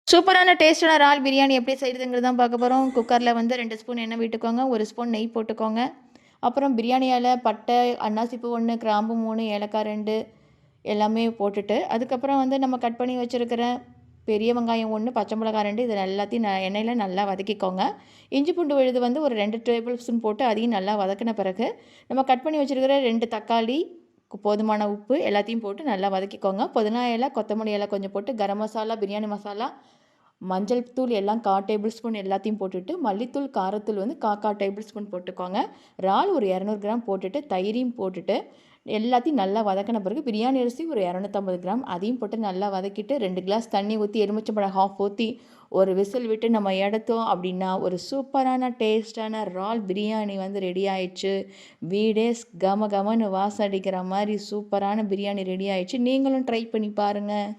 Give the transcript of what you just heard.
சூப்பரான டேஸ்டான இறால் பிரியாணி எப்படி செய்கிறதுங்கிறது தான் பார்க்க போகிறோம். குக்கரில் வந்து 2 ஸ்பூன் எண்ணெய் விட்டுக்கோங்க, 1 ஸ்பூன் நெய் போட்டுக்கோங்க. அப்புறம் பிரியாணி இலை, பட்டை, அன்னாசிப்பூ 1, கிராம்பு 3, ஏலக்காய் 2 எல்லாமே போட்டுட்டு, அதுக்கப்புறம் வந்து நம்ம கட் பண்ணி வச்சுருக்கிற பெரிய வெங்காயம் 1, பச்சை மிளகாய் 2 இது எல்லாத்தையும் எண்ணெயில் நல்லா வதக்கிக்கோங்க. இஞ்சி பூண்டு விழுது வந்து ஒரு 2 டேபிள் ஸ்பூன் போட்டு அதையும் நல்லா வதக்கின பிறகு, நம்ம கட் பண்ணி வச்சுருக்கிற 2 தக்காளி, போதுமான உப்பு எல்லாத்தையும் போட்டு நல்லா வதக்கிக்கோங்க. புதினா இலை, கொத்தமல்லி இலை கொஞ்சம் போட்டு, கரம் மசாலா, பிரியாணி மசாலா, மஞ்சள் தூள் எல்லாம் 1/4 டேபிள் ஸ்பூன் எல்லாத்தையும் போட்டுட்டு, மல்லித்தூள், காரத்தூள் வந்து 1/4 டேபிள் ஸ்பூன் போட்டுக்கோங்க. இறால் ஒரு 200 கிராம் போட்டுட்டு, தயிரையும் போட்டுட்டு, எல்லாத்தையும் நல்லா வதக்கின பிறகு பிரியாணி அரிசி ஒரு 250 கிராம் அதையும் போட்டு நல்லா வதக்கிட்டு 2 கிளாஸ் தண்ணி ஊற்றி எலுமிச்சம்பழம் ஹாஃப் ஊற்றி ஒரு விசில் விட்டு நம்ம எடுத்தோம் அப்படின்னா ஒரு சூப்பரான டேஸ்டான இறால் பிரியாணி வந்து ரெடி ஆயிடுச்சு. வீடே கம கமன்னு வாசம் அடிக்கிற மாதிரி சூப்பரான பிரியாணி ரெடி ஆயிடுச்சு. நீங்களும் ட்ரை பண்ணி பாருங்கள்.